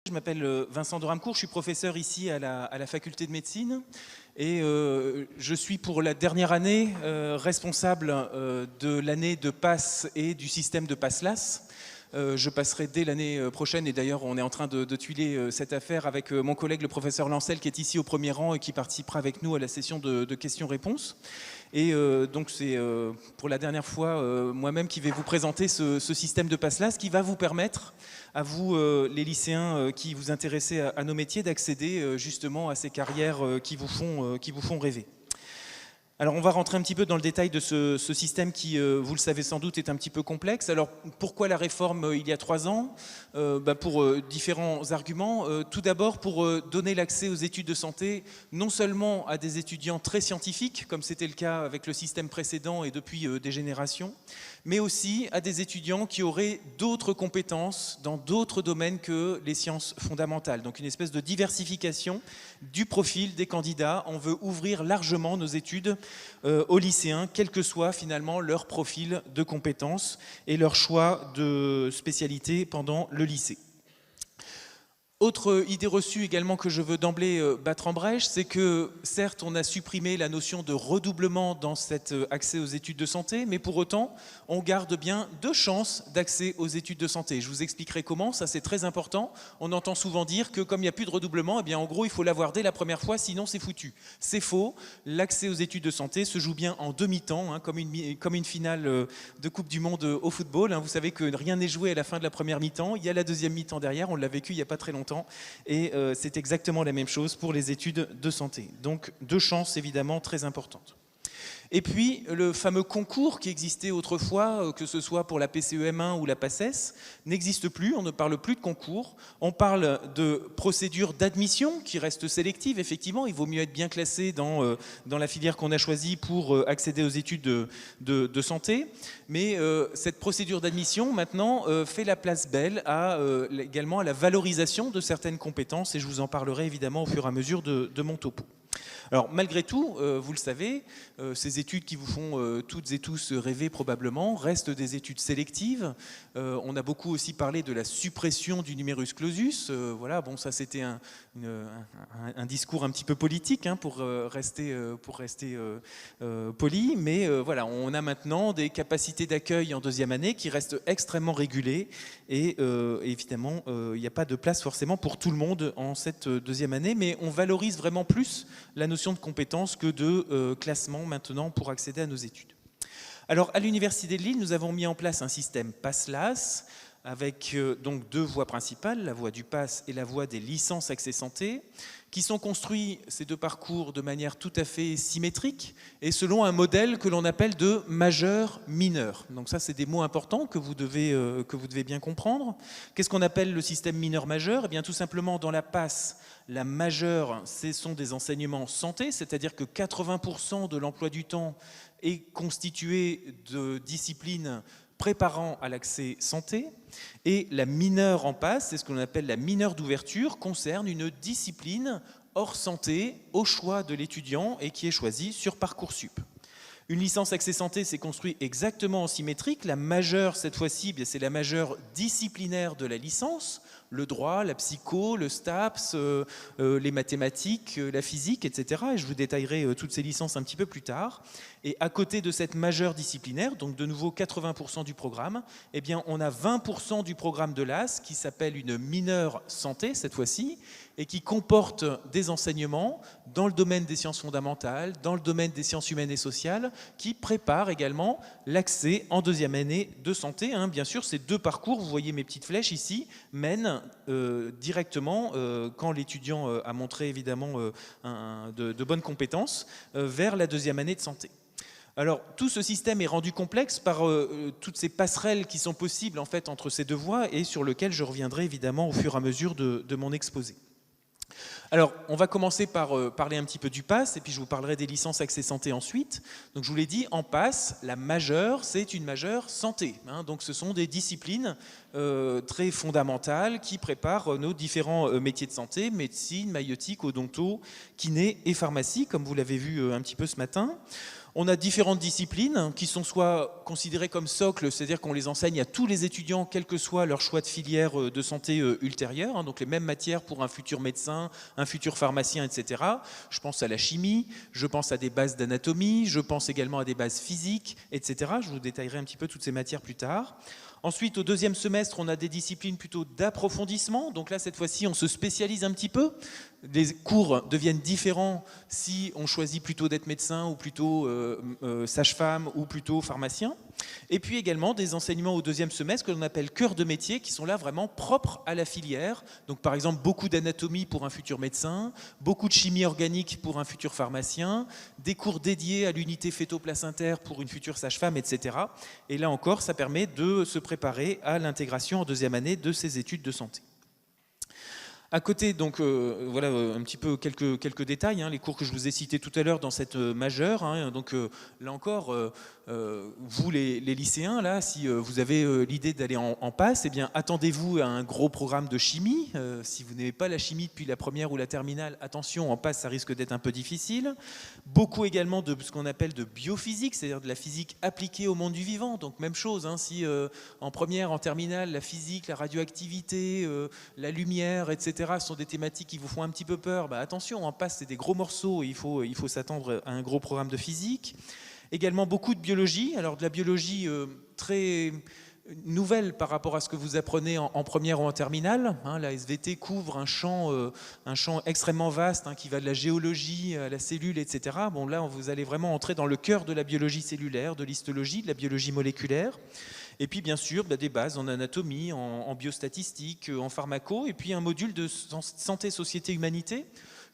Je m'appelle Vincent Doramcourt, je suis professeur ici à la faculté de médecine et je suis pour la dernière année responsable de l'année de PASS et du système de PASS-LAS. Je passerai dès l'année prochaine et d'ailleurs on est en train de tuiler cette affaire avec mon collègue le professeur Lancel qui est ici au premier rang et qui participera avec nous à la session de questions-réponses. Et donc c'est pour la dernière fois moi-même qui vais vous présenter ce système de PASS-LAS qui va vous permettre à vous, les lycéens qui vous intéressez à nos métiers, d'accéder justement à ces carrières qui vous font rêver. Alors on va rentrer un petit peu dans le détail de ce système qui, vous le savez sans doute, est un petit peu complexe. Alors pourquoi la réforme il y a 3 ans? Pour différents arguments. Tout d'abord pour donner l'accès aux études de santé non seulement à des étudiants très scientifiques, comme c'était le cas avec le système précédent et depuis des générations, mais aussi à des étudiants qui auraient d'autres compétences dans d'autres domaines que les sciences fondamentales. Donc une espèce de diversification du profil des candidats. On veut ouvrir largement nos études aux lycéens, quel que soit finalement leur profil de compétences et leur choix de spécialité pendant le lycée. Autre idée reçue également que je veux d'emblée battre en brèche, c'est que certes on a supprimé la notion de redoublement dans cet accès aux études de santé, mais pour autant on garde bien 2 chances d'accès aux études de santé. Je vous expliquerai comment, ça c'est très important. On entend souvent dire que comme il n'y a plus de redoublement, eh bien en gros il faut l'avoir dès la première fois, sinon c'est foutu. C'est faux, l'accès aux études de santé se joue bien en demi-temps, hein, comme une finale de Coupe du Monde au football. Hein. Vous savez que rien n'est joué à la fin de la première mi-temps, il y a la deuxième mi-temps derrière, on l'a vécu il n'y a pas très longtemps. Et c'est exactement la même chose pour les études de santé. Donc 2 chances évidemment très importantes. Et puis le fameux concours qui existait autrefois, que ce soit pour la PCEM1 ou la PACES, n'existe plus, on ne parle plus de concours, on parle de procédure d'admission qui reste sélective, effectivement, il vaut mieux être bien classé dans la filière qu'on a choisie pour accéder aux études de santé, mais cette procédure d'admission maintenant fait la place belle également à la valorisation de certaines compétences et je vous en parlerai évidemment au fur et à mesure de mon topo. Alors malgré tout, vous le savez, ces études qui vous font toutes et tous rêver probablement restent des études sélectives. On a beaucoup aussi parlé de la suppression du numerus clausus. Voilà, bon ça c'était un discours un petit peu politique hein, pour rester poli, mais voilà, on a maintenant des capacités d'accueil en 2e année qui restent extrêmement régulées et évidemment il n'y a pas de place forcément pour tout le monde en cette 2e année, mais on valorise vraiment plus la notion de compétence que de classement maintenant pour accéder à nos études. Alors à l'Université de Lille, nous avons mis en place un système PASS-LAS avec donc 2 voies principales, la voie du PASS et la voie des licences accès santé, qui sont construits, ces 2 parcours, de manière tout à fait symétrique et selon un modèle que l'on appelle de majeur-mineur. Donc ça, c'est des mots importants que vous devez bien comprendre. Qu'est-ce qu'on appelle le système mineur-majeur? Eh bien, tout simplement, dans la PASS, la majeure, ce sont des enseignements santé, c'est-à-dire que 80% de l'emploi du temps est constitué de disciplines préparant à l'accès santé, et la mineure en PASS, c'est ce qu'on appelle la mineure d'ouverture, concerne une discipline hors santé au choix de l'étudiant et qui est choisie sur Parcoursup. Une licence accès santé s'est construite exactement en symétrique. La majeure, cette fois-ci, c'est la majeure disciplinaire de la licence, le droit, la psycho, le STAPS, les mathématiques, la physique, etc. Et je vous détaillerai toutes ces licences un petit peu plus tard. Et à côté de cette majeure disciplinaire, donc de nouveau 80% du programme, eh bien on a 20% du programme de l'AS qui s'appelle une mineure santé cette fois-ci et qui comporte des enseignements dans le domaine des sciences fondamentales, dans le domaine des sciences humaines et sociales, qui préparent également l'accès en 2e année de santé. Hein. Bien sûr, ces 2 parcours, vous voyez mes petites flèches ici, mènent directement, quand l'étudiant a montré évidemment de bonnes compétences, vers la 2e année de santé. Alors, tout ce système est rendu complexe par toutes ces passerelles qui sont possibles en fait, entre ces 2 voies et sur lesquelles je reviendrai évidemment au fur et à mesure de mon exposé. Alors, on va commencer par parler un petit peu du PASS et puis je vous parlerai des licences accès santé ensuite. Donc, je vous l'ai dit, en PASS, la majeure, c'est une majeure santé. Hein, donc, ce sont des disciplines très fondamentales qui préparent nos différents métiers de santé, médecine, maïeutique, odonto, kiné et pharmacie, comme vous l'avez vu un petit peu ce matin. On a différentes disciplines qui sont soit considérées comme socles, c'est-à-dire qu'on les enseigne à tous les étudiants, quel que soit leur choix de filière de santé ultérieure, donc les mêmes matières pour un futur médecin, un futur pharmacien, etc. Je pense à la chimie, je pense à des bases d'anatomie, je pense également à des bases physiques, etc. Je vous détaillerai un petit peu toutes ces matières plus tard. Ensuite, au deuxième semestre, on a des disciplines plutôt d'approfondissement. Donc là, cette fois-ci, on se spécialise un petit peu. Les cours deviennent différents si on choisit plutôt d'être médecin ou plutôt sage-femme ou plutôt pharmacien. Et puis également des enseignements au deuxième semestre que l'on appelle cœur de métier, qui sont là vraiment propres à la filière. Donc par exemple, beaucoup d'anatomie pour un futur médecin, beaucoup de chimie organique pour un futur pharmacien, des cours dédiés à l'unité fœto-placentaire pour une future sage-femme, etc. Et là encore, ça permet de se préparer à l'intégration en deuxième année de ces études de santé. À côté, donc, voilà un petit peu quelques détails, les cours que je vous ai cités tout à l'heure dans cette majeure. Donc là encore, vous les lycéens, là, si vous avez l'idée d'aller en passe, eh bien attendez-vous à un gros programme de chimie. Si vous n'aimez pas la chimie depuis la première ou la terminale, attention, en passe, ça risque d'être un peu difficile. Beaucoup également de ce qu'on appelle de biophysique, c'est-à-dire de la physique appliquée au monde du vivant. Donc même chose, si en première, en terminale, la physique, la radioactivité, la lumière, etc. sont des thématiques qui vous font un petit peu peur, attention, en passe, c'est des gros morceaux et il faut s'attendre à un gros programme de physique. Également beaucoup de biologie, alors de la biologie très nouvelle par rapport à ce que vous apprenez en première ou en terminale. La SVT couvre un champ extrêmement vaste qui va de la géologie à la cellule, etc. Bon, là, vous allez vraiment entrer dans le cœur de la biologie cellulaire, de l'histologie, de la biologie moléculaire. Et puis bien sûr des bases en anatomie, en biostatistique, en pharmaco, et puis un module de santé, société, humanité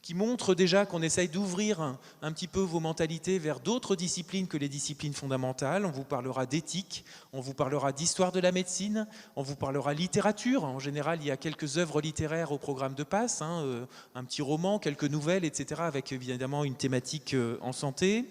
qui montre déjà qu'on essaye d'ouvrir un petit peu vos mentalités vers d'autres disciplines que les disciplines fondamentales. On vous parlera d'éthique, on vous parlera d'histoire de la médecine, on vous parlera littérature. En général, il y a quelques œuvres littéraires au programme de passe, un petit roman, quelques nouvelles, etc., avec évidemment une thématique en santé.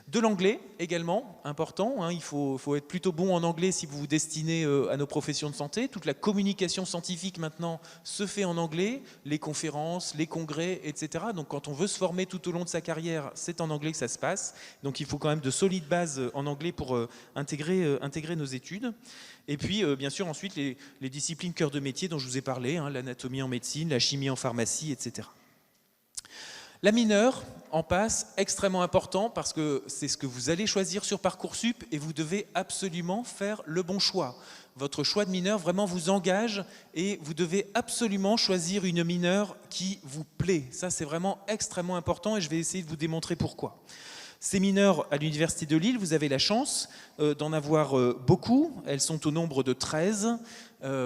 De l'anglais également, important, il faut être plutôt bon en anglais si vous vous destinez à nos professions de santé. Toute la communication scientifique maintenant se fait en anglais, les conférences, les congrès, etc. Donc quand on veut se former tout au long de sa carrière, c'est en anglais que ça se passe. Donc il faut quand même de solides bases en anglais pour intégrer nos études. Et puis bien sûr ensuite les disciplines cœur de métier dont je vous ai parlé, l'anatomie en médecine, la chimie en pharmacie, etc. La mineure en passe, extrêmement important parce que c'est ce que vous allez choisir sur Parcoursup et vous devez absolument faire le bon choix. Votre choix de mineure vraiment vous engage et vous devez absolument choisir une mineure qui vous plaît. Ça, c'est vraiment extrêmement important et je vais essayer de vous démontrer pourquoi. Ces mineures à l'Université de Lille, vous avez la chance d'en avoir beaucoup. Elles sont au nombre de 13.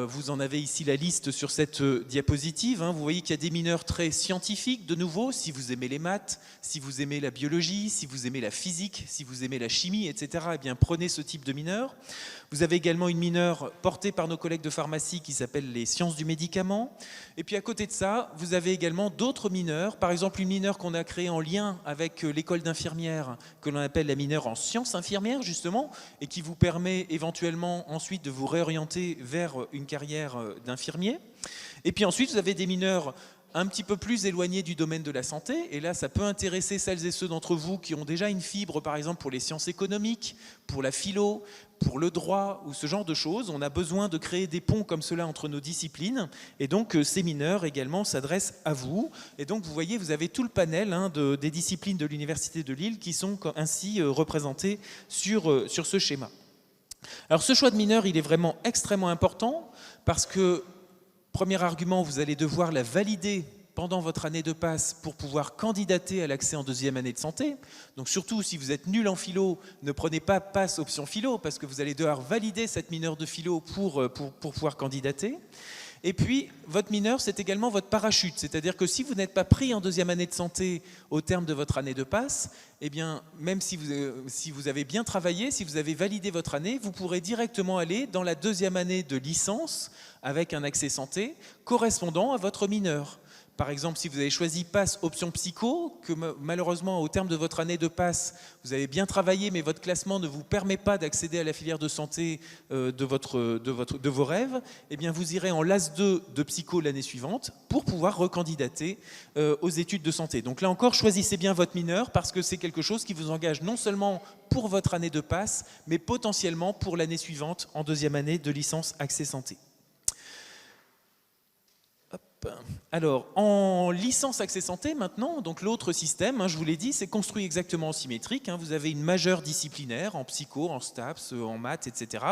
Vous en avez ici la liste sur cette diapositive. Vous voyez qu'il y a des mineurs très scientifiques, de nouveau, si vous aimez les maths, si vous aimez la biologie, si vous aimez la physique, si vous aimez la chimie, etc., eh bien prenez ce type de mineur. Vous avez également une mineure portée par nos collègues de pharmacie qui s'appelle les sciences du médicament. Et puis à côté de ça, vous avez également d'autres mineurs, par exemple une mineure qu'on a créée en lien avec l'école d'infirmières, que l'on appelle la mineure en sciences infirmières, justement, et qui vous permet éventuellement ensuite de vous réorienter vers une carrière d'infirmier. Et puis ensuite, vous avez des mineurs un petit peu plus éloignés du domaine de la santé, et là, ça peut intéresser celles et ceux d'entre vous qui ont déjà une fibre, par exemple, pour les sciences économiques, pour la philo, pour le droit, ou ce genre de choses. On a besoin de créer des ponts comme cela entre nos disciplines, et donc ces mineurs également s'adressent à vous. Et donc, vous voyez, vous avez tout le panel des disciplines de l'Université de Lille qui sont ainsi représentées sur ce schéma. Alors ce choix de mineur, il est vraiment extrêmement important parce que, premier argument, vous allez devoir la valider pendant votre année de passe pour pouvoir candidater à l'accès en deuxième année de santé. Donc surtout, si vous êtes nul en philo, ne prenez pas passe option philo parce que vous allez devoir valider cette mineure de philo pour pouvoir candidater. Et puis, votre mineur, c'est également votre parachute. C'est-à-dire que si vous n'êtes pas pris en deuxième année de santé au terme de votre année de passe, eh bien, même si vous avez bien travaillé, si vous avez validé votre année, vous pourrez directement aller dans la deuxième année de licence avec un accès santé correspondant à votre mineur. Par exemple, si vous avez choisi PASS option psycho, que malheureusement au terme de votre année de PASS, vous avez bien travaillé, mais votre classement ne vous permet pas d'accéder à la filière de santé de vos rêves, eh bien vous irez en LAS 2 de psycho l'année suivante pour pouvoir recandidater aux études de santé. Donc là encore, choisissez bien votre mineur parce que c'est quelque chose qui vous engage non seulement pour votre année de PASS, mais potentiellement pour l'année suivante en deuxième année de licence Accès Santé. Alors, en licence Accès Santé maintenant, donc l'autre système, je vous l'ai dit, c'est construit exactement en symétrique. Vous avez une majeure disciplinaire en psycho, en STAPS, en maths, etc.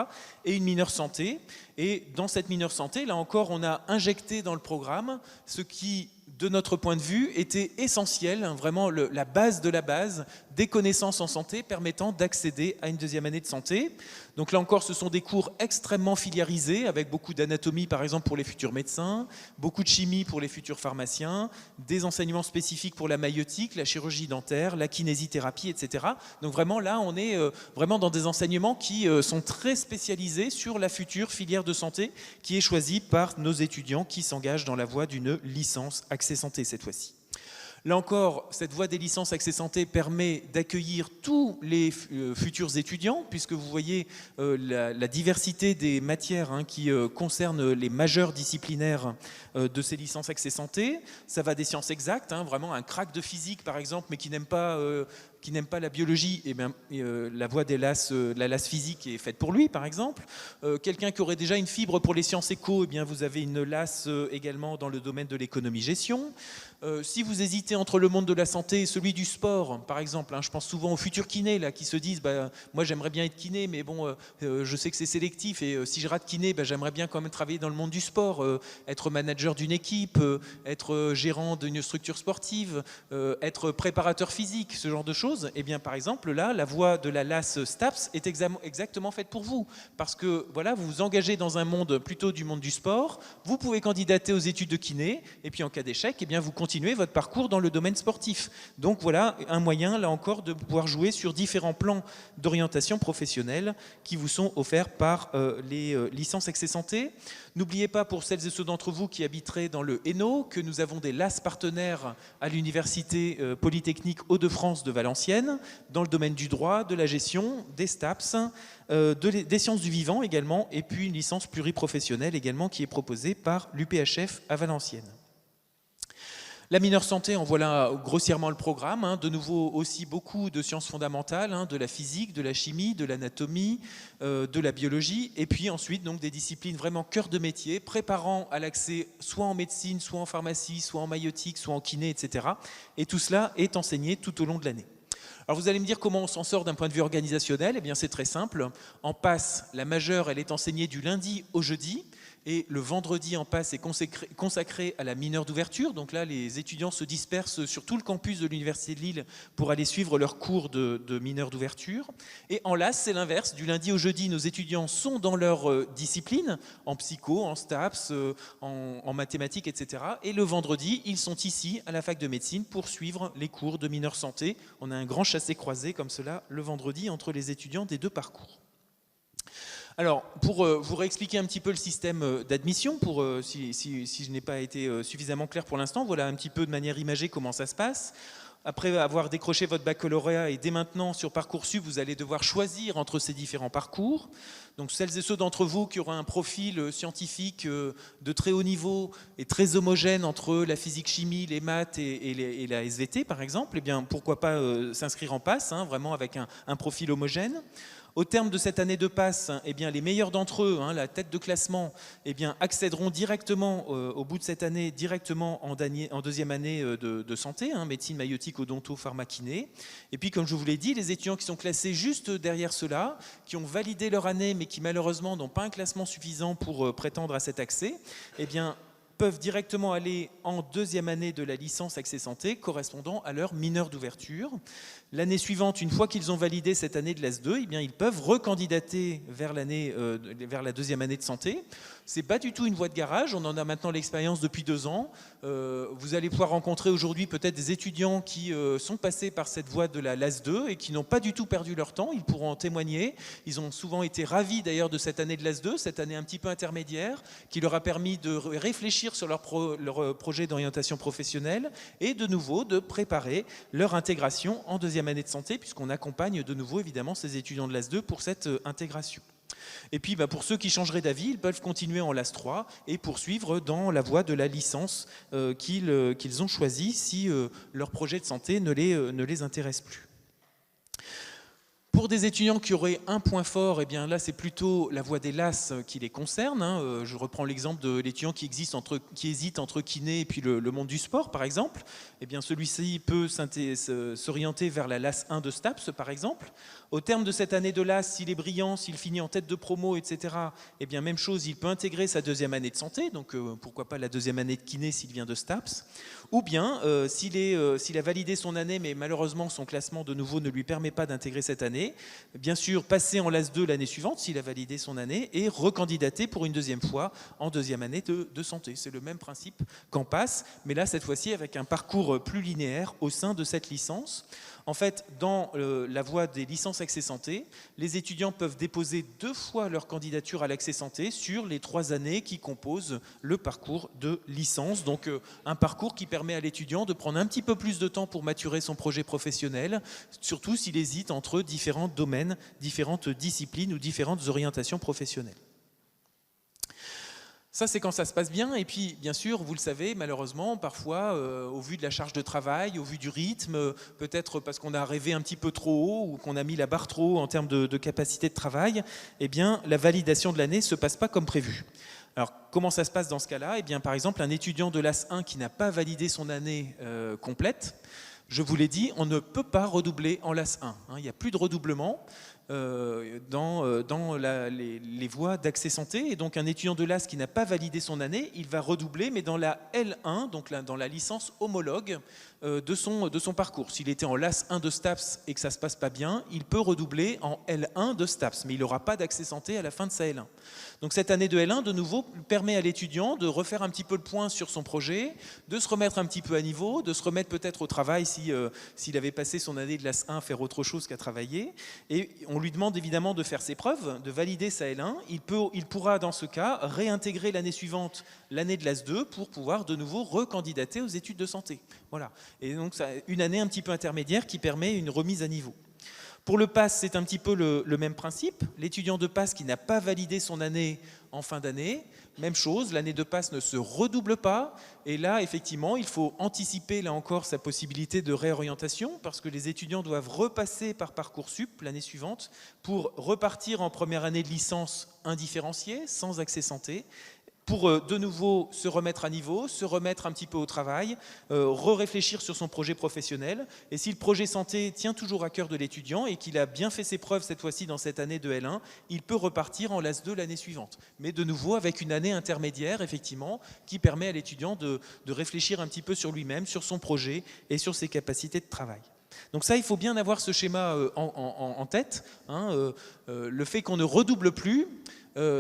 et une mineure santé. Et dans cette mineure santé, là encore, on a injecté dans le programme ce qui, de notre point de vue, était essentiel, vraiment la base de la base, des connaissances en santé permettant d'accéder à une deuxième année de santé. Donc là encore, ce sont des cours extrêmement filiarisés, avec beaucoup d'anatomie, par exemple, pour les futurs médecins, beaucoup de chimie pour les futurs pharmaciens, des enseignements spécifiques pour la maïeutique, la chirurgie dentaire, la kinésithérapie, etc. Donc vraiment, là, on est vraiment dans des enseignements qui sont très spécialisés sur la future filière de santé qui est choisie par nos étudiants qui s'engagent dans la voie d'une licence Accès Santé cette fois-ci. Là encore, cette voie des licences Accès Santé permet d'accueillir tous les futurs étudiants, puisque vous voyez la diversité des matières qui concernent les majeurs disciplinaires de ces licences Accès Santé. Ça va des sciences exactes, vraiment un crack de physique par exemple, mais qui n'aime pas la biologie, la voie des la LAS physique est faite pour lui, par exemple. Quelqu'un qui aurait déjà une fibre pour les sciences éco, vous avez une LAS également dans le domaine de l'économie-gestion. Si vous hésitez entre le monde de la santé et celui du sport, par exemple, je pense souvent aux futurs kinés là, qui se disent moi j'aimerais bien être kiné, mais bon, je sais que c'est sélectif, et si je rate kiné, j'aimerais bien quand même travailler dans le monde du sport, être manager d'une équipe, être gérant d'une structure sportive, être préparateur physique, ce genre de choses. Et bien par exemple là, la voie de la LAS STAPS est exactement faite pour vous, parce que voilà, vous vous engagez dans un monde plutôt du monde du sport, vous pouvez candidater aux études de kiné, et puis en cas d'échec, vous continuez votre parcours dans le domaine sportif. Donc voilà un moyen, là encore, de pouvoir jouer sur différents plans d'orientation professionnelle qui vous sont offerts par les licences Accès Santé. N'oubliez pas, pour celles et ceux d'entre vous qui habiteraient dans le Hainaut, que nous avons des LAS partenaires à l'Université Polytechnique Hauts-de-France de Valenciennes, dans le domaine du droit, de la gestion, des STAPS, des sciences du vivant également, et puis une licence pluriprofessionnelle également qui est proposée par l'UPHF à Valenciennes. La mineure santé, en voilà grossièrement le programme. De nouveau aussi beaucoup de sciences fondamentales, de la physique, de la chimie, de l'anatomie, de la biologie, et puis ensuite donc des disciplines vraiment cœur de métier, préparant à l'accès soit en médecine, soit en pharmacie, soit en maïeutique, soit en kiné, etc. Et tout cela est enseigné tout au long de l'année. Alors vous allez me dire comment on s'en sort d'un point de vue organisationnel. Eh bien c'est très simple. En PASS, la majeure, elle est enseignée du lundi au jeudi. Et le vendredi en PASS est consacré à la mineure d'ouverture. Donc là, les étudiants se dispersent sur tout le campus de l'Université de Lille pour aller suivre leurs cours de mineure d'ouverture. Et en LAS, c'est l'inverse. Du lundi au jeudi, nos étudiants sont dans leur discipline, en psycho, en STAPS, en mathématiques, etc. Et le vendredi, ils sont ici, à la fac de médecine, pour suivre les cours de mineure santé. On a un grand chassé-croisé comme cela le vendredi entre les étudiants des deux parcours. Alors, pour vous réexpliquer un petit peu le système d'admission, si je n'ai pas été suffisamment clair pour l'instant, voilà un petit peu de manière imagée comment ça se passe. Après avoir décroché votre baccalauréat et dès maintenant sur Parcoursup, vous allez devoir choisir entre ces différents parcours. Donc celles et ceux d'entre vous qui auront un profil scientifique de très haut niveau et très homogène entre la physique-chimie, les maths et la SVT par exemple, eh bien pourquoi pas s'inscrire en PASS, vraiment avec un profil homogène. Au terme de cette année de PASS, eh bien, les meilleurs d'entre eux, la tête de classement, eh bien, accéderont directement, au bout de cette année, directement en deuxième année de santé, médecine, maïeutique, odonto, pharmakiné. Et puis, comme je vous l'ai dit, les étudiants qui sont classés juste derrière ceux-là, qui ont validé leur année, mais qui malheureusement n'ont pas un classement suffisant pour prétendre à cet accès, eh bien, peuvent directement aller en deuxième année de la licence Accès Santé correspondant à leur mineure d'ouverture. L'année suivante, une fois qu'ils ont validé cette année de l'AS2, eh bien, ils peuvent recandidater vers la deuxième année de santé. Ce n'est pas du tout une voie de garage, on en a maintenant l'expérience depuis 2 ans. Vous allez pouvoir rencontrer aujourd'hui peut-être des étudiants qui sont passés par cette voie de la LAS2 et qui n'ont pas du tout perdu leur temps, ils pourront en témoigner. Ils ont souvent été ravis d'ailleurs de cette année de LAS2, cette année un petit peu intermédiaire, qui leur a permis de réfléchir réfléchir sur leur projet d'orientation professionnelle et de nouveau de préparer leur intégration en deuxième année de santé, puisqu'on accompagne de nouveau évidemment ces étudiants de l'AS2 pour cette intégration. Et puis pour ceux qui changeraient d'avis, ils peuvent continuer en LAS 3 et poursuivre dans la voie de la licence qu'ils ont choisie si leur projet de santé ne les intéresse plus. Pour des étudiants qui auraient un point fort, eh bien là c'est plutôt la voie des LAS qui les concerne. Je reprends l'exemple de l'étudiant qui hésite entre kiné et puis le monde du sport par exemple. Eh bien celui-ci peut s'orienter vers la LAS 1 de STAPS par exemple. Au terme de cette année de LAS, s'il est brillant, s'il finit en tête de promo, etc., eh bien même chose, il peut intégrer sa deuxième année de santé, donc pourquoi pas la deuxième année de kiné s'il vient de STAPS. Ou bien s'il a validé son année, mais malheureusement son classement de nouveau ne lui permet pas d'intégrer cette année, bien sûr passer en LAS 2 l'année suivante s'il a validé son année et recandidater pour une deuxième fois en deuxième année de santé. C'est le même principe qu'en PASS, mais là cette fois-ci avec un parcours plus linéaire au sein de cette licence. En fait, dans la voie des licences accès santé, les étudiants peuvent déposer 2 fois leur candidature à l'accès santé sur les 3 années qui composent le parcours de licence. Donc un parcours qui permet à l'étudiant de prendre un petit peu plus de temps pour maturer son projet professionnel, surtout s'il hésite entre différents domaines, différentes disciplines ou différentes orientations professionnelles. Ça, c'est quand ça se passe bien. Et puis, bien sûr, vous le savez, malheureusement, parfois, au vu de la charge de travail, au vu du rythme, peut-être parce qu'on a rêvé un petit peu trop haut ou qu'on a mis la barre trop haut en termes de capacité de travail, eh bien, la validation de l'année ne se passe pas comme prévu. Alors, comment ça se passe dans ce cas-là? Eh bien, par exemple, un étudiant de l'AS 1 qui n'a pas validé son année complète, je vous l'ai dit, on ne peut pas redoubler en LAS 1. Il n'y a plus de redoublement dans les voies d'accès santé. Et donc un étudiant de l'AS qui n'a pas validé son année, il va redoubler, mais dans la L1, donc dans la licence homologue de son parcours. S'il était en LAS 1 de STAPS et que ça ne se passe pas bien, il peut redoubler en L1 de STAPS, mais il n'aura pas d'accès santé à la fin de sa L1. Donc cette année de L1, de nouveau, permet à l'étudiant de refaire un petit peu le point sur son projet, de se remettre un petit peu à niveau, de se remettre peut-être au travail s'il avait passé son année de LAS 1 à faire autre chose qu'à travailler. Et on lui demande évidemment de faire ses preuves, de valider sa L1. Il pourra dans ce cas réintégrer l'année suivante, l'année de LAS 2, pour pouvoir de nouveau recandidater aux études de santé. Voilà. Et donc ça, une année un petit peu intermédiaire qui permet une remise à niveau. Pour le PASS, c'est un petit peu le même principe. L'étudiant de PASS qui n'a pas validé son année en fin d'année, même chose, l'année de PASS ne se redouble pas. Et là, effectivement, il faut anticiper, là encore, sa possibilité de réorientation parce que les étudiants doivent repasser par Parcoursup l'année suivante pour repartir en première année de licence indifférenciée, sans accès santé, pour de nouveau se remettre à niveau, se remettre un petit peu au travail, réfléchir sur son projet professionnel. Et si le projet santé tient toujours à cœur de l'étudiant et qu'il a bien fait ses preuves cette fois-ci dans cette année de L1, il peut repartir en LAS 2 l'année suivante. Mais de nouveau avec une année intermédiaire, effectivement, qui permet à l'étudiant de réfléchir un petit peu sur lui-même, sur son projet et sur ses capacités de travail. Donc ça, il faut bien avoir ce schéma en tête. Le fait qu'on ne redouble plus,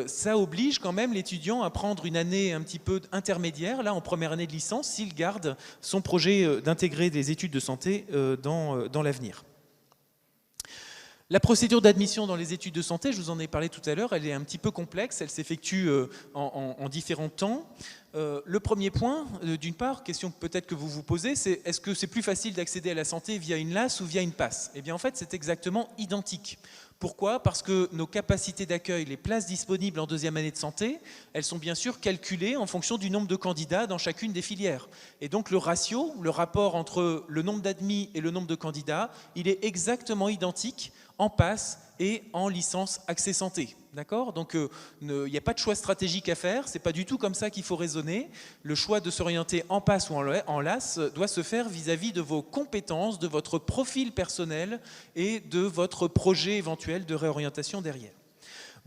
ça oblige quand même l'étudiant à prendre une année un petit peu intermédiaire, là en première année de licence, s'il garde son projet d'intégrer des études de santé dans l'avenir. La procédure d'admission dans les études de santé, je vous en ai parlé tout à l'heure, elle est un petit peu complexe, elle s'effectue en différents temps. Le premier point, d'une part, question peut-être que vous vous posez, c'est est-ce que c'est plus facile d'accéder à la santé via une LAS ou via une PASS? Eh bien en fait c'est exactement identique. Pourquoi? Parce que nos capacités d'accueil, les places disponibles en deuxième année de santé, elles sont bien sûr calculées en fonction du nombre de candidats dans chacune des filières. Et donc le ratio, le rapport entre le nombre d'admis et le nombre de candidats, il est exactement identique en PASS et en licence accès santé. D'accord? Donc il n'y a pas de choix stratégique à faire, c'est pas du tout comme ça qu'il faut raisonner. Le choix de s'orienter en PASS ou en LAS doit se faire vis-à-vis de vos compétences, de votre profil personnel et de votre projet éventuel de réorientation derrière.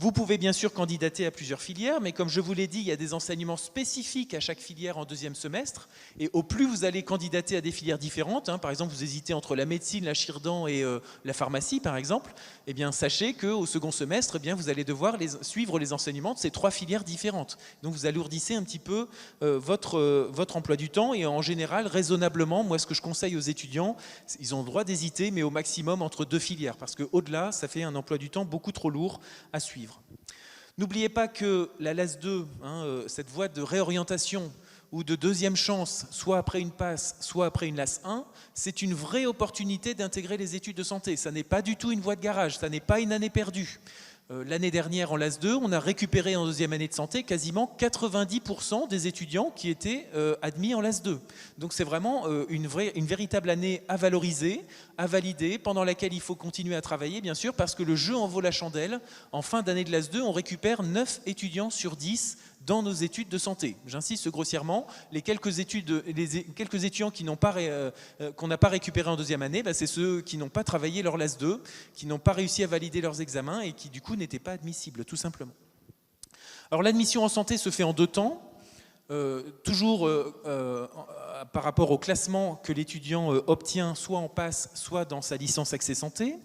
Vous pouvez bien sûr candidater à plusieurs filières, mais comme je vous l'ai dit, il y a des enseignements spécifiques à chaque filière en deuxième semestre. Et au plus vous allez candidater à des filières différentes, par exemple vous hésitez entre la médecine, la chirurgie et la pharmacie par exemple, eh bien sachez qu'au second semestre, eh bien, vous allez devoir suivre les enseignements de ces 3 filières différentes. Donc vous alourdissez un petit peu votre emploi du temps et en général, raisonnablement, moi ce que je conseille aux étudiants, ils ont le droit d'hésiter, mais au maximum entre 2 filières, parce qu'au-delà, ça fait un emploi du temps beaucoup trop lourd à suivre. N'oubliez pas que la LAS 2, cette voie de réorientation, ou de deuxième chance, soit après une passe, soit après une LAS 1, c'est une vraie opportunité d'intégrer les études de santé. Ça n'est pas du tout une voie de garage, ça n'est pas une année perdue. L'année dernière, en LAS 2, on a récupéré en deuxième année de santé quasiment 90% des étudiants qui étaient admis en LAS 2. Donc c'est vraiment une véritable année à valoriser, à valider, pendant laquelle il faut continuer à travailler, bien sûr, parce que le jeu en vaut la chandelle. En fin d'année de LAS 2, on récupère 9 étudiants sur 10 dans nos études de santé. J'insiste grossièrement, les quelques étudiants qu'on n'a pas récupérés en deuxième année, c'est ceux qui n'ont pas travaillé leur LAS 2, qui n'ont pas réussi à valider leurs examens et qui du coup n'étaient pas admissibles, tout simplement. Alors l'admission en santé se fait en 2 temps, toujours par rapport au classement que l'étudiant obtient soit en passe, soit dans sa licence accès santé.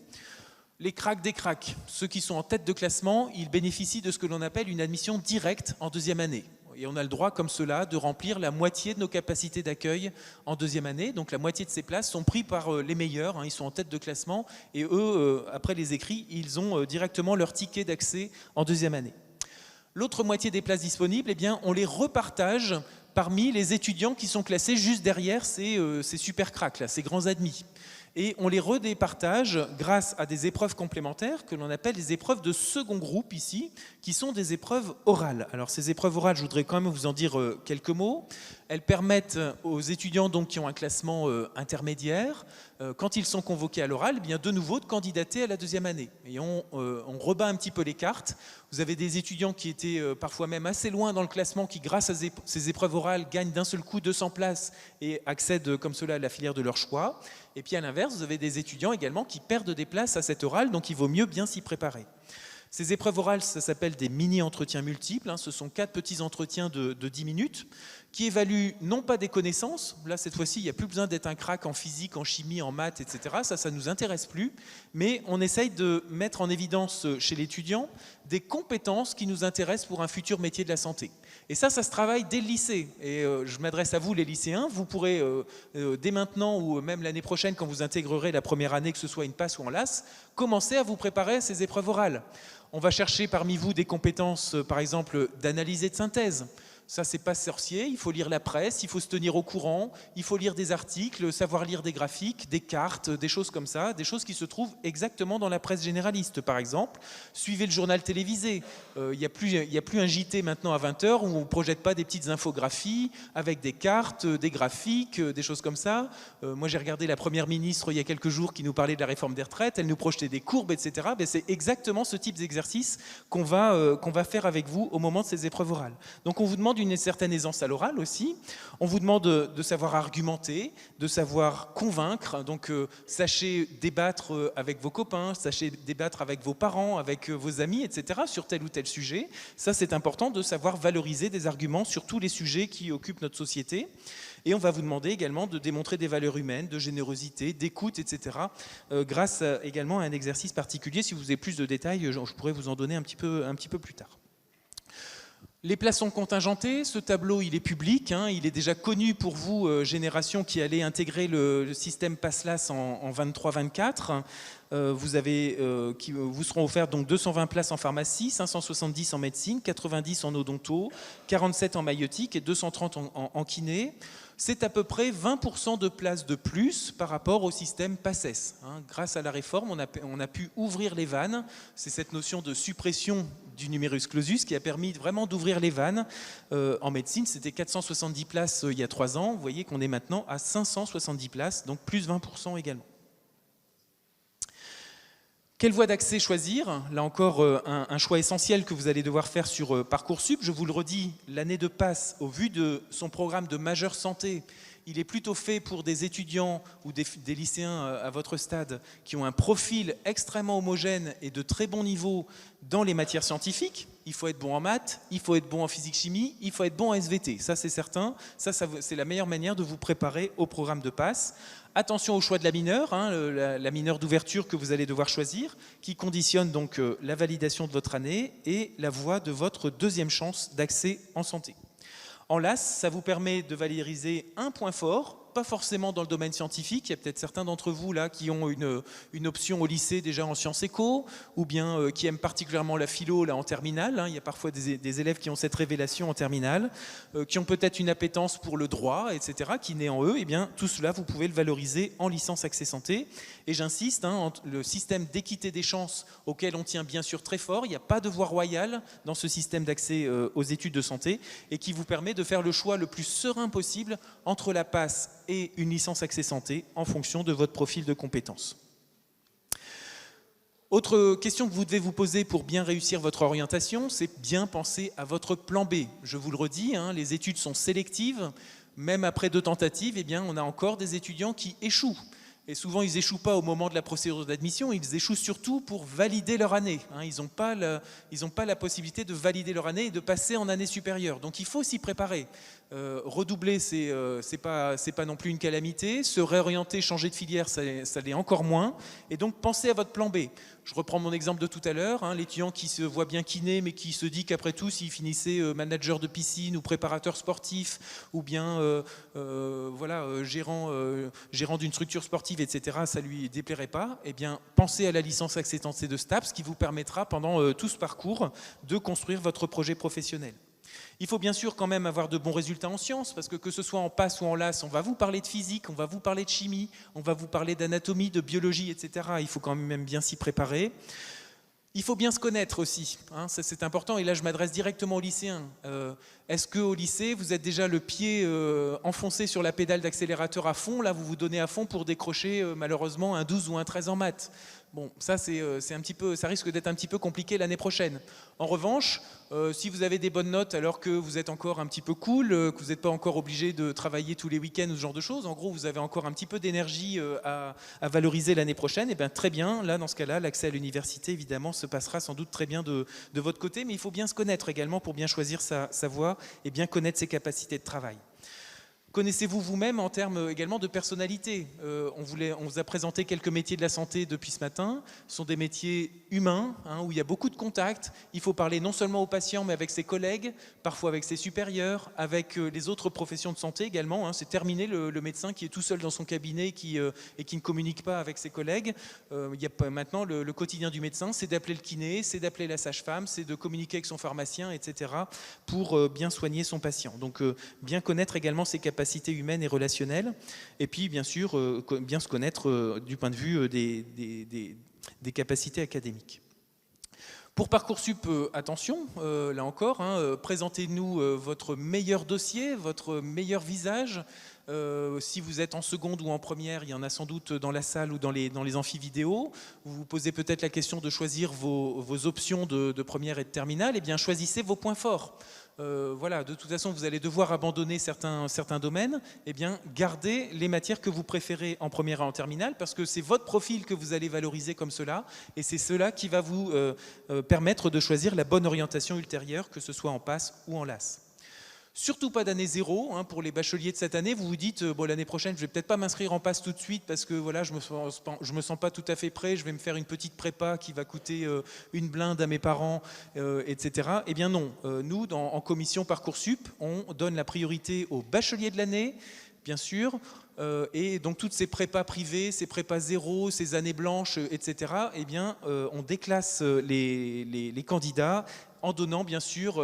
Les cracks des cracks, ceux qui sont en tête de classement, ils bénéficient de ce que l'on appelle une admission directe en deuxième année. Et on a le droit, comme cela, de remplir la moitié de nos capacités d'accueil en deuxième année. Donc la moitié de ces places sont prises par les meilleurs, ils sont en tête de classement, et eux, après les écrits, ils ont directement leur ticket d'accès en deuxième année. L'autre moitié des places disponibles, eh bien, on les repartage parmi les étudiants qui sont classés juste derrière ces super cracks, là, ces grands admis. Et on les redépartage grâce à des épreuves complémentaires que l'on appelle des épreuves de second groupe ici, qui sont des épreuves orales. Alors ces épreuves orales, je voudrais quand même vous en dire quelques mots. Elles permettent aux étudiants donc, qui ont un classement intermédiaire, quand ils sont convoqués à l'oral, eh bien de nouveau de candidater à la deuxième année. Et on rebat un petit peu les cartes. Vous avez des étudiants qui étaient parfois même assez loin dans le classement, qui grâce à ces épreuves orales gagnent d'un seul coup 200 places et accèdent comme cela à la filière de leur choix. Et puis à l'inverse, vous avez des étudiants également qui perdent des places à cette orale, donc il vaut mieux bien s'y préparer. Ces épreuves orales, ça s'appelle des mini-entretiens multiples. Ce sont 4 petits entretiens de 10 minutes qui évaluent non pas des connaissances, là cette fois-ci il n'y a plus besoin d'être un crack en physique, en chimie, en maths, etc. Ça ne nous intéresse plus, mais on essaye de mettre en évidence chez l'étudiant des compétences qui nous intéressent pour un futur métier de la santé. Et ça se travaille dès le lycée. Et je m'adresse à vous les lycéens, vous pourrez dès maintenant ou même l'année prochaine quand vous intégrerez la première année, que ce soit une passe ou en LAS, commencer à vous préparer à ces épreuves orales. On va chercher parmi vous des compétences, par exemple, d'analyse et de synthèse. Ça, c'est pas sorcier, il faut lire la presse, il faut se tenir au courant, il faut lire des articles, savoir lire des graphiques, des cartes, des choses comme ça, des choses qui se trouvent exactement dans la presse généraliste, par exemple. Suivez le journal télévisé. Il n'y a plus un JT maintenant à 20h où on ne projette pas des petites infographies avec des cartes, des graphiques, des choses comme ça. Moi, j'ai regardé la première ministre il y a quelques jours qui nous parlait de la réforme des retraites, elle nous projetait des courbes, etc. C'est exactement ce type d'exercice qu'on va faire avec vous au moment de ces épreuves orales. Donc, on vous demande une certaine aisance à l'oral aussi. On vous demande de savoir argumenter, de savoir convaincre. Donc, sachez débattre avec vos copains, sachez débattre avec vos parents, avec vos amis, etc. sur tel ou tel sujet. Ça, c'est important de savoir valoriser des arguments sur tous les sujets qui occupent notre société. Et on va vous demander également de démontrer des valeurs humaines, de générosité, d'écoute, etc. Grâce également à un exercice particulier. Si vous avez plus de détails, je pourrais vous en donner un petit peu plus tard. Les places sont contingentées, ce tableau il est public, il est déjà connu pour vous, génération qui allez intégrer le système PASSLAS en 23-24. Vous seront offertes donc 220 places en pharmacie, 570 en médecine, 90 en odonto, 47 en maïeutique et 230 en kiné. C'est à peu près 20% de places de plus par rapport au système PACES. Grâce à la réforme, on a pu ouvrir les vannes. C'est cette notion de suppression du numerus clausus qui a permis vraiment d'ouvrir les vannes. En médecine, c'était 470 places il y a 3 ans. Vous voyez qu'on est maintenant à 570 places, donc plus 20% également. Quelle voie d'accès choisir? Là encore, un choix essentiel que vous allez devoir faire sur Parcoursup. Je vous le redis, l'année de passe, au vu de son programme de majeure santé, il est plutôt fait pour des étudiants ou des lycéens à votre stade qui ont un profil extrêmement homogène et de très bon niveau dans les matières scientifiques. Il faut être bon en maths, il faut être bon en physique-chimie, il faut être bon en SVT. Ça, c'est certain. Ça, c'est la meilleure manière de vous préparer au programme de passe. Attention au choix de la mineure, la mineure d'ouverture que vous allez devoir choisir, qui conditionne donc la validation de votre année et la voie de votre deuxième chance d'accès en santé. En LAS, ça vous permet de valoriser un point fort pas forcément dans le domaine scientifique. Il y a peut-être certains d'entre vous là qui ont une option au lycée déjà en sciences éco, ou bien qui aiment particulièrement la philo là en terminale. Hein. Il y a parfois des élèves qui ont cette révélation en terminale, qui ont peut-être une appétence pour le droit, etc., qui naît en eux. Et bien tout cela, vous pouvez le valoriser en licence Accès Santé. Et j'insiste, hein, le système d'équité des chances auquel on tient bien sûr très fort, il n'y a pas de voie royale dans ce système d'accès aux études de santé, et qui vous permet de faire le choix le plus serein possible entre la PASS et une licence Accès Santé en fonction de votre profil de compétences. Autre question que vous devez vous poser pour bien réussir votre orientation, c'est bien penser à votre plan B. Je vous le redis, hein, les études sont sélectives. Même après 2 tentatives, eh bien, on a encore des étudiants qui échouent. Et souvent, ils n'échouent pas au moment de la procédure d'admission, ils échouent surtout pour valider leur année. Hein, ils n'ont pas la possibilité de valider leur année et de passer en année supérieure. Donc il faut s'y préparer. Redoubler, c'est pas non plus une calamité. Se réorienter, changer de filière, ça l'est encore moins. Et donc pensez à votre plan B. Je reprends mon exemple de tout à l'heure, hein, l'étudiant qui se voit bien kiné, mais qui se dit qu'après tout, s'il finissait manager de piscine ou préparateur sportif, ou bien gérant d'une structure sportive, etc., ça ne lui déplairait pas, eh bien, pensez à la licence Accès Santé de STAPS qui vous permettra pendant tout ce parcours de construire votre projet professionnel. Il faut bien sûr quand même avoir de bons résultats en sciences, parce que ce soit en PASS ou en LAS, on va vous parler de physique, on va vous parler de chimie, on va vous parler d'anatomie, de biologie, etc. Il faut quand même bien s'y préparer. Il faut bien se connaître aussi, hein, ça c'est important, et là je m'adresse directement aux lycéens. Est-ce qu'au lycée, vous êtes déjà le pied enfoncé sur la pédale d'accélérateur à fond, là vous vous donnez à fond pour décrocher malheureusement un 12 ou un 13 en maths? Bon, ça, ça risque d'être un petit peu compliqué l'année prochaine. En revanche, si vous avez des bonnes notes alors que vous êtes encore un petit peu cool, que vous n'êtes pas encore obligé de travailler tous les week-ends ou ce genre de choses, en gros, vous avez encore un petit peu d'énergie à valoriser l'année prochaine, et bien très bien, là, dans ce cas-là, l'accès à l'université, évidemment, se passera sans doute très bien de votre côté, mais il faut bien se connaître également pour bien choisir sa voie et bien connaître ses capacités de travail. Connaissez-vous vous-même en termes également de personnalité? On vous a présenté quelques métiers de la santé depuis ce matin. Ce sont des métiers humains, hein, où il y a beaucoup de contacts. Il faut parler non seulement aux patients, mais avec ses collègues, parfois avec ses supérieurs, avec les autres professions de santé également. Hein. C'est terminé le médecin qui est tout seul dans son cabinet et qui ne communique pas avec ses collègues. Il y a maintenant le quotidien du médecin, c'est d'appeler le kiné, c'est d'appeler la sage-femme, c'est de communiquer avec son pharmacien, etc. pour bien soigner son patient. Donc bien connaître également ses capacités humaines et relationnelles, et puis bien sûr bien se connaître du point de vue des capacités académiques. Pour Parcoursup, attention, là encore, hein, présentez-nous votre meilleur dossier, votre meilleur visage. Si vous êtes en seconde ou en première, il y en a sans doute dans la salle ou dans les amphis vidéo. Vous vous posez peut-être la question de choisir vos options de première et de terminale. Eh bien, choisissez vos points forts. Voilà, de toute façon, vous allez devoir abandonner certains domaines. Eh bien, gardez les matières que vous préférez en première et en terminale, parce que c'est votre profil que vous allez valoriser comme cela, et c'est cela qui va vous permettre de choisir la bonne orientation ultérieure, que ce soit en PASS ou en LAS. Surtout pas d'année zéro, hein, pour les bacheliers de cette année. Vous vous dites, bon, l'année prochaine, je vais peut-être pas m'inscrire en PASS tout de suite parce que voilà, je me sens pas tout à fait prêt, je vais me faire une petite prépa qui va coûter une blinde à mes parents, etc. Eh bien non, nous, en commission Parcoursup, on donne la priorité aux bacheliers de l'année, bien sûr, et donc toutes ces prépas privées, ces prépas zéro, ces années blanches, etc., eh bien, on déclasse les candidats en donnant bien sûr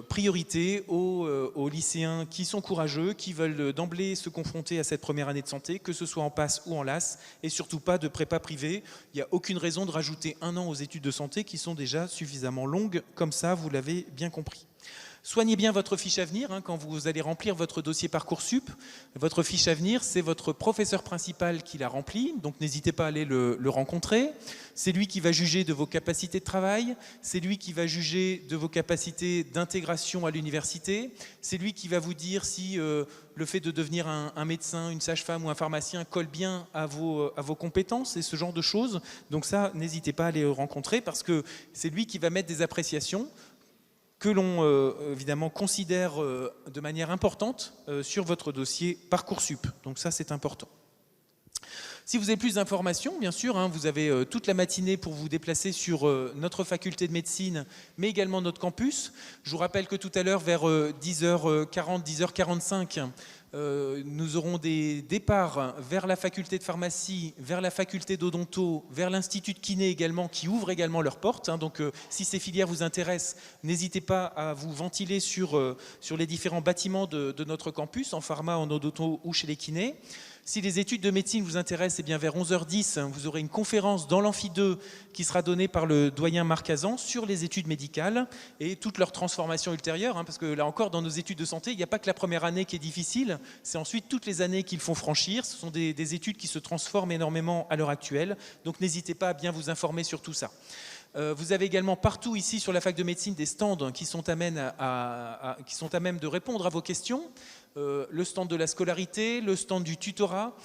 priorité aux lycéens qui sont courageux, qui veulent d'emblée se confronter à cette première année de santé, que ce soit en PASS ou en LAS, et surtout pas de prépa privée. Il n'y a aucune raison de rajouter 1 an aux études de santé qui sont déjà suffisamment longues, comme ça, vous l'avez bien compris. Soignez bien votre fiche à venir hein, quand vous allez remplir votre dossier Parcoursup. Votre fiche à venir, c'est votre professeur principal qui la remplit, donc n'hésitez pas à aller le rencontrer. C'est lui qui va juger de vos capacités de travail, c'est lui qui va juger de vos capacités d'intégration à l'université, c'est lui qui va vous dire si le fait de devenir un médecin, une sage-femme ou un pharmacien colle bien à vos compétences et ce genre de choses. Donc ça, n'hésitez pas à aller le rencontrer parce que c'est lui qui va mettre des appréciations que l'on évidemment considère de manière importante sur votre dossier Parcoursup. Donc ça, c'est important. Si vous avez plus d'informations, bien sûr, hein, vous avez toute la matinée pour vous déplacer sur notre faculté de médecine, mais également notre campus. Je vous rappelle que tout à l'heure, vers 10h40, 10h45, Nous aurons des départs vers la faculté de pharmacie, vers la faculté d'odonto, vers l'institut de kiné également, qui ouvrent également leurs portes. Donc si ces filières vous intéressent, n'hésitez pas à vous ventiler sur les différents bâtiments de notre campus, en pharma, en odonto ou chez les kinés. Si les études de médecine vous intéressent, eh bien vers 11h10, vous aurez une conférence dans l'amphi 2 qui sera donnée par le doyen Marc Azan sur les études médicales et toutes leurs transformations ultérieures, parce que là encore, dans nos études de santé, il n'y a pas que la première année qui est difficile, c'est ensuite toutes les années qu'il faut franchir. Ce sont des études qui se transforment énormément à l'heure actuelle, donc n'hésitez pas à bien vous informer sur tout ça. Vous avez également partout ici sur la fac de médecine des stands qui sont à même de répondre à vos questions. Le stand de la scolarité, le stand du tutorat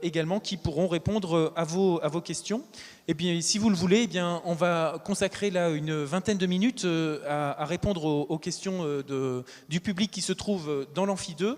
également, qui pourront répondre à vos questions. Et bien, si vous le voulez, eh bien, on va consacrer là une vingtaine de minutes à répondre aux questions du public qui se trouve dans l'amphi 2.